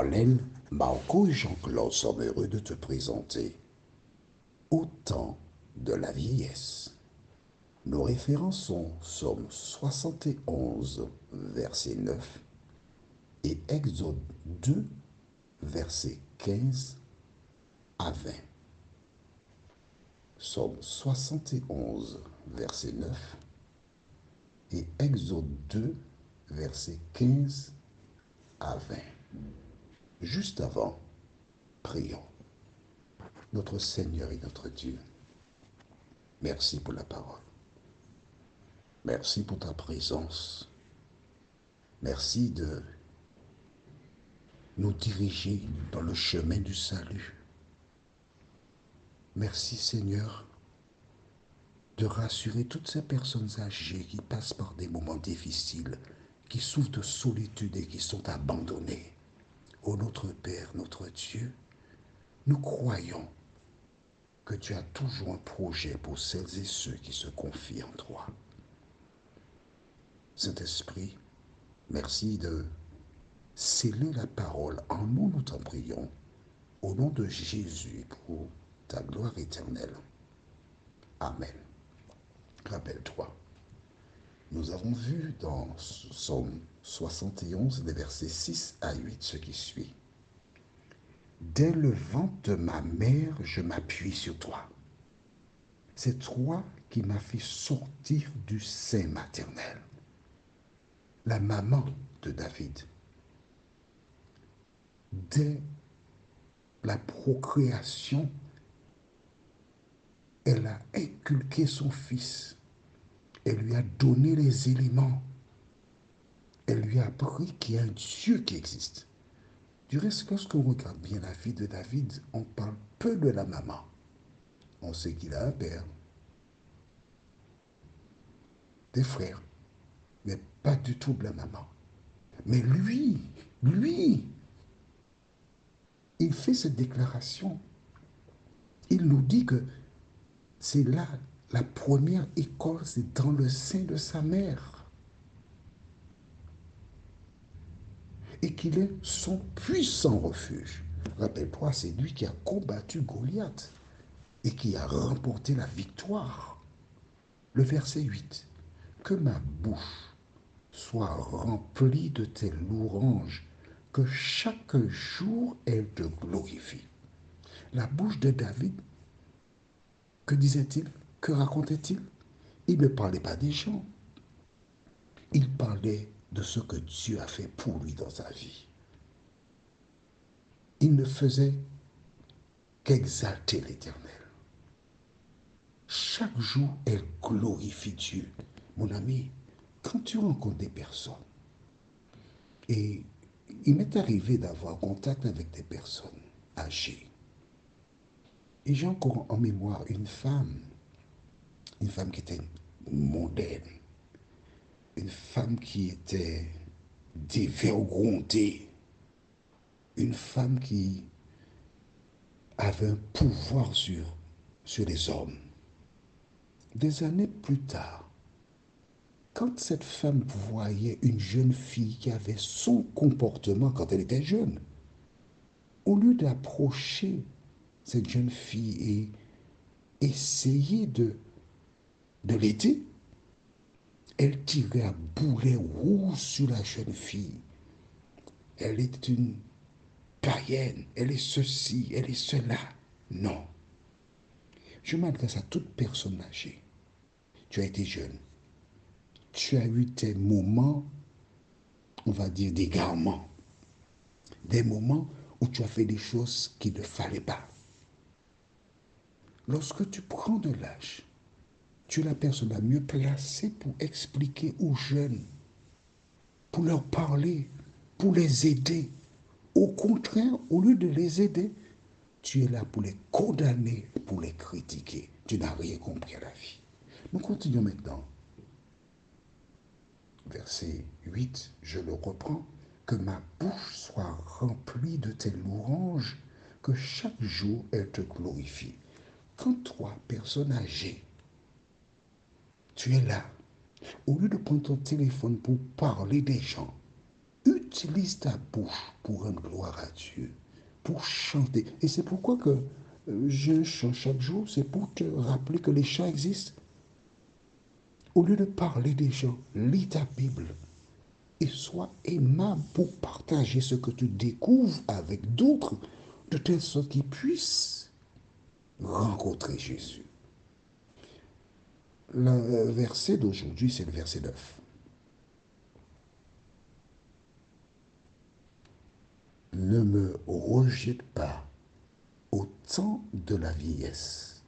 Marlène, Marco et Jean-Claude sont heureux de te présenter Au temps de la vieillesse. Nos références sont Psaume 71, verset 9 et Exode 2, verset 15 à 20. Psaume 71, verset 9 et Exode 2, verset 15 à 20. Juste avant, prions. Notre Seigneur et notre Dieu, merci pour la parole. Merci pour ta présence. Merci de nous diriger dans le chemin du salut. Merci Seigneur de rassurer toutes ces personnes âgées qui passent par des moments difficiles, qui souffrent de solitude et qui sont abandonnées. Ô notre Père, notre Dieu, nous croyons que tu as toujours un projet pour celles et ceux qui se confient en toi. Saint-Esprit, merci de sceller la parole en nous, nous t'en prions, au nom de Jésus, pour ta gloire éternelle. Amen. Rappelle-toi, nous avons vu dans Psaume 71, des versets 6 à 8, ce qui suit. Dès le ventre de ma mère, je m'appuie sur toi. C'est toi qui m'as fait sortir du sein maternel. La maman de David, dès la procréation, elle a inculqué son fils. Elle lui a donné les éléments. Elle lui a appris qu'il y a un Dieu qui existe. Du reste, lorsqu'on regarde bien la vie de David, on parle peu de la maman. On sait qu'il a un père, des frères, mais pas du tout de la maman. Mais lui, il fait cette déclaration. Il nous dit que c'est là, la première école, c'est dans le sein de sa mère. Et qu'il est son puissant refuge. Rappelle-toi, c'est lui qui a combattu Goliath et qui a remporté la victoire. Le verset 8. Que ma bouche soit remplie de tes louanges, que chaque jour elle te glorifie. La bouche de David, que disait-il? Que racontait-il? Il ne parlait pas des gens. Il parlait de ce que Dieu a fait pour lui dans sa vie. Il ne faisait qu'exalter l'Éternel. Chaque jour, elle glorifie Dieu. Mon ami, quand tu rencontres des personnes, et il m'est arrivé d'avoir contact avec des personnes âgées, et j'ai encore en mémoire une femme qui était mondaine, une femme qui était dévergondée, une femme qui avait un pouvoir sur les hommes. Des années plus tard, quand cette femme voyait une jeune fille qui avait son comportement quand elle était jeune, au lieu d'approcher cette jeune fille et essayer de l'aider, elle tirait à boulet rouge sur la jeune fille. Elle est une païenne, elle est ceci, elle est cela. Non. Je m'adresse à toute personne âgée. Tu as été jeune. Tu as eu tes moments, on va dire, d'égarement. Des moments où tu as fait des choses qu'il ne fallait pas. Lorsque tu prends de l'âge, tu es la personne la mieux placée pour expliquer aux jeunes, pour leur parler, pour les aider. Au contraire, au lieu de les aider, tu es là pour les condamner, pour les critiquer. Tu n'as rien compris à la vie. Nous continuons maintenant. Verset 8, je le reprends. Que ma bouche soit remplie de tes louanges, que chaque jour elle te glorifie. Quand toi, personne âgée, tu es là, au lieu de prendre ton téléphone pour parler des gens, utilise ta bouche pour rendre gloire à Dieu, pour chanter. Et c'est pourquoi que je chante chaque jour, c'est pour te rappeler que les chants existent. Au lieu de parler des gens, lis ta Bible et sois aimable pour partager ce que tu découvres avec d'autres, de telle sorte qu'ils puissent rencontrer Jésus. Le verset d'aujourd'hui, c'est le verset 9. Ne me rejette pas au temps de la vieillesse.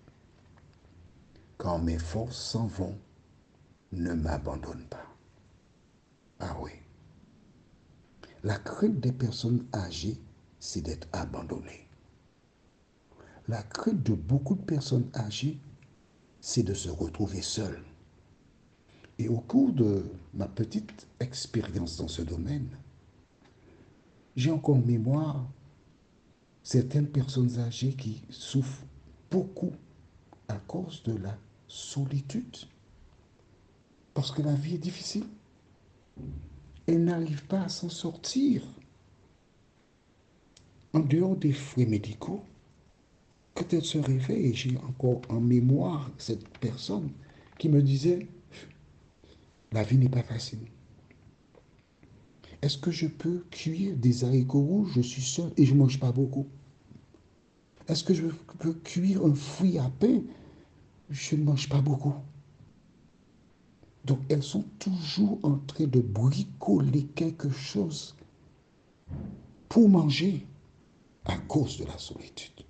Quand mes forces s'en vont, ne m'abandonne pas. Ah oui. La crainte des personnes âgées, c'est d'être abandonné. La crainte de beaucoup de personnes âgées, c'est de se retrouver seul. Et au cours de ma petite expérience dans ce domaine, j'ai encore en mémoire certaines personnes âgées qui souffrent beaucoup à cause de la solitude. Parce que la vie est difficile. Elles n'arrivent pas à s'en sortir. En dehors des frais médicaux, quand elle se réveille, j'ai encore en mémoire cette personne qui me disait, la vie n'est pas facile. Est-ce que je peux cuire des haricots rouges? Je suis seul et je ne mange pas beaucoup. Est-ce que je peux cuire un fruit à pain? Je ne mange pas beaucoup. Donc elles sont toujours en train de bricoler quelque chose pour manger à cause de la solitude.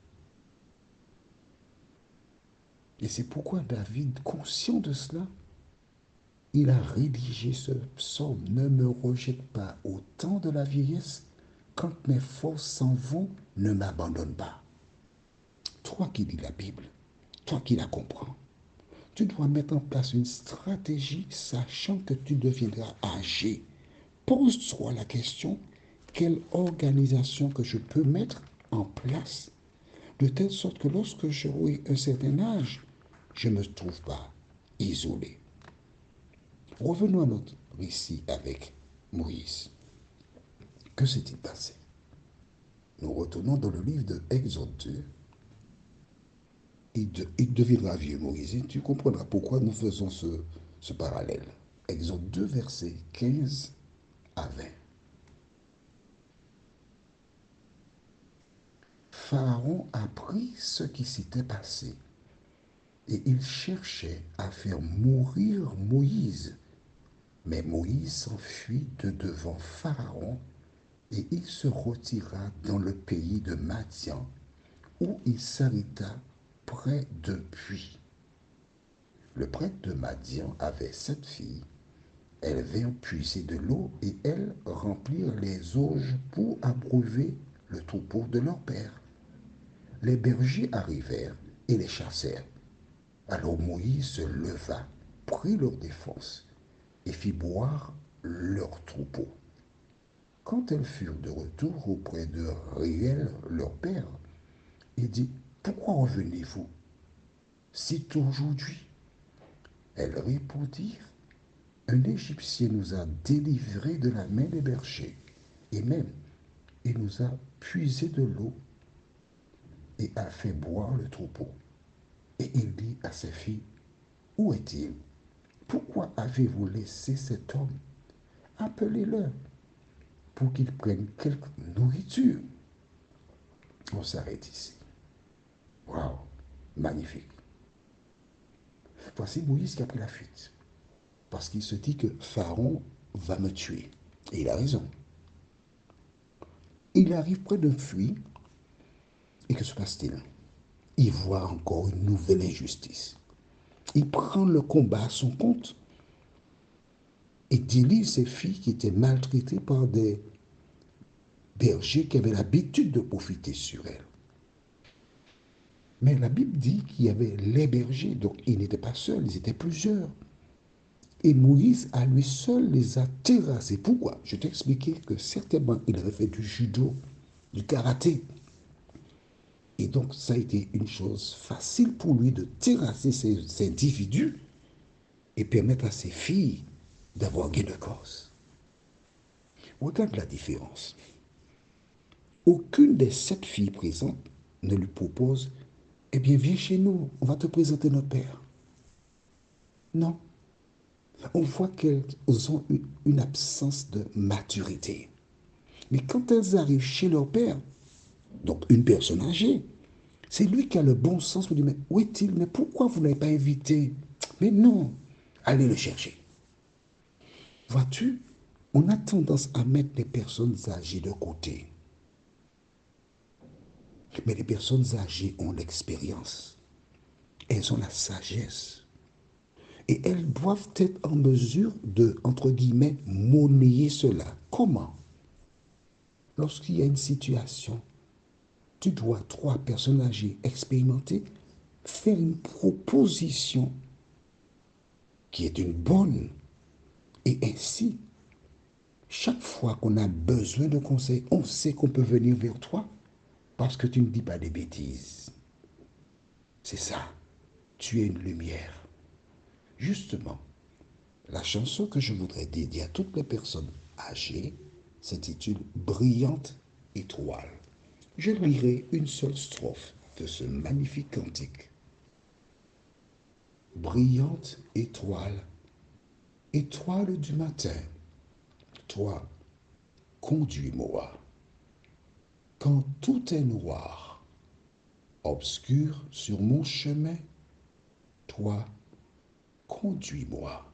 Et c'est pourquoi David, conscient de cela, il a rédigé ce psaume. Ne me rejette pas au temps de la vieillesse, quand mes forces s'en vont, ne m'abandonne pas. Toi qui lis la Bible, toi qui la comprends, tu dois mettre en place une stratégie sachant que tu deviendras âgé. Pose-toi la question, quelle organisation que je peux mettre en place de telle sorte que lorsque j'aurai un certain âge, je ne me trouve pas isolé. Revenons à notre récit avec Moïse. Que s'est-il passé? Nous retournons dans le livre de Exode 2. Il deviendra vieux, Moïse, et tu comprendras pourquoi nous faisons ce parallèle. Exode 2, versets 15 à 20. Pharaon apprit ce qui s'était passé et il cherchait à faire mourir Moïse. Mais Moïse s'enfuit de devant Pharaon et il se retira dans le pays de Madian où il s'arrêta près d'un puits. Le prêtre de Madian avait 7 filles. Elles vinrent puiser de l'eau et elles remplirent les auges pour abreuver le troupeau de leur père. Les bergers arrivèrent et les chassèrent. Alors Moïse se leva, prit leur défense et fit boire leur troupeau. Quand elles furent de retour auprès de Réel, leur père, il dit, pourquoi revenez-vous si tôt aujourd'hui? Elles répondirent, un Égyptien nous a délivrés de la main des bergers, et même il nous a puisé de l'eau et a fait boire le troupeau. Et il dit à ses filles, où est-il? Pourquoi avez-vous laissé cet homme? Appelez-le pour qu'il prenne quelque nourriture. On s'arrête ici. Waouh, magnifique. Voici Moïse qui a pris la fuite. Parce qu'il se dit que Pharaon va me tuer. Et il a raison. Il arrive près d'un puits. Et que se passe-t-il? Il voit encore une nouvelle injustice. Il prend le combat à son compte et délivre ses filles qui étaient maltraitées par des bergers qui avaient l'habitude de profiter sur elles. Mais la Bible dit qu'il y avait les bergers, donc ils n'étaient pas seuls, ils étaient plusieurs. Et Moïse, à lui seul, les a terrassés. Pourquoi? Je t'ai expliqué que certainement, il avait fait du judo, du karaté. Et donc, ça a été une chose facile pour lui de terrasser ces individus et permettre à ses filles d'avoir gain de cause. Regarde la différence. Aucune des 7 filles présentes ne lui propose, eh bien, viens chez nous, on va te présenter notre père. Non. On voit qu'elles ont une absence de maturité. Mais quand elles arrivent chez leur père, donc une personne âgée, c'est lui qui a le bon sens pour dire, mais où est-il? Mais pourquoi vous ne l'avez pas invité? Mais non, allez le chercher. Vois-tu, on a tendance à mettre les personnes âgées de côté. Mais les personnes âgées ont l'expérience. Elles ont la sagesse. Et elles doivent être en mesure de, entre guillemets, monnayer cela. Comment? Lorsqu'il y a une situation, tu dois, 3 personnes âgées expérimentées, faire une proposition qui est une bonne. Et ainsi, chaque fois qu'on a besoin de conseils, on sait qu'on peut venir vers toi parce que tu ne dis pas des bêtises. C'est ça. Tu es une lumière. Justement, la chanson que je voudrais dédier à toutes les personnes âgées s'intitule Brillante étoile. Je lirai une seule strophe de ce magnifique cantique. Brillante étoile, étoile du matin, toi, conduis-moi. Quand tout est noir, obscur sur mon chemin, toi, conduis-moi.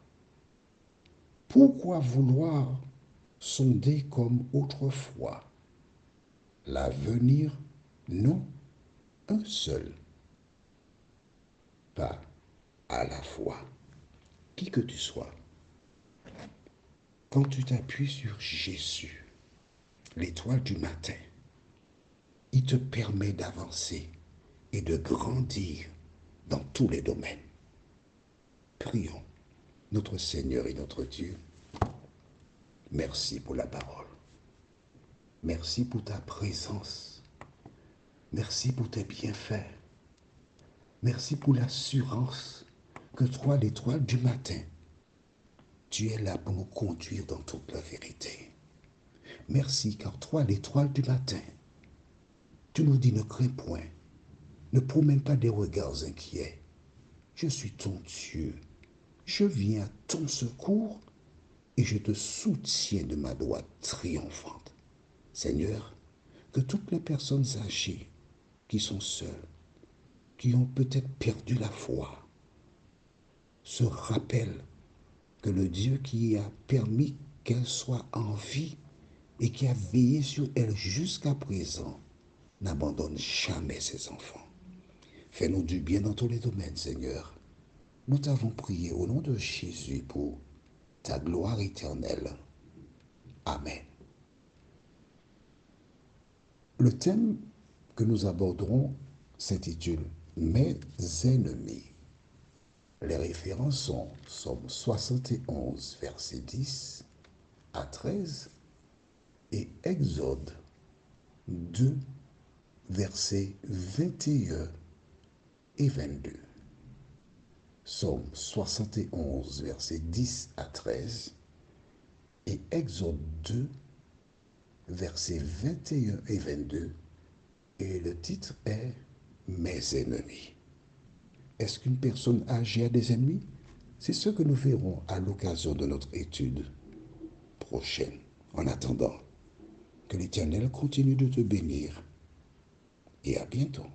Pourquoi vouloir sonder comme autrefois? L'avenir, non, un seul, pas à la fois. Qui que tu sois, quand tu t'appuies sur Jésus, l'étoile du matin, il te permet d'avancer et de grandir dans tous les domaines. Prions. Notre Seigneur et notre Dieu, merci pour la parole. Merci pour ta présence. Merci pour tes bienfaits. Merci pour l'assurance que toi, l'étoile du matin, tu es là pour nous conduire dans toute la vérité. Merci car toi, l'étoile du matin, tu nous dis ne crains point, ne promène pas des regards inquiets. Je suis ton Dieu. Je viens à ton secours et je te soutiens de ma droite triomphante. Seigneur, que toutes les personnes âgées qui sont seules, qui ont peut-être perdu la foi, se rappellent que le Dieu qui a permis qu'elles soient en vie et qui a veillé sur elles jusqu'à présent n'abandonne jamais ses enfants. Fais-nous du bien dans tous les domaines, Seigneur. Nous t'avons prié au nom de Jésus pour ta gloire éternelle. Amen. Le thème que nous aborderons s'intitule Mes ennemis. Les références sont Psaume 71, versets 10 à 13 et Exode 2, versets 21 et 22. Psaume 71, versets 10 à 13 et Exode 2, versets 21 et 22. Et le titre est Mes ennemis. Est-ce qu'une personne âgée a des ennemis? C'est ce que nous verrons à l'occasion de notre étude prochaine. En attendant, que l'Éternel continue de te bénir et à bientôt.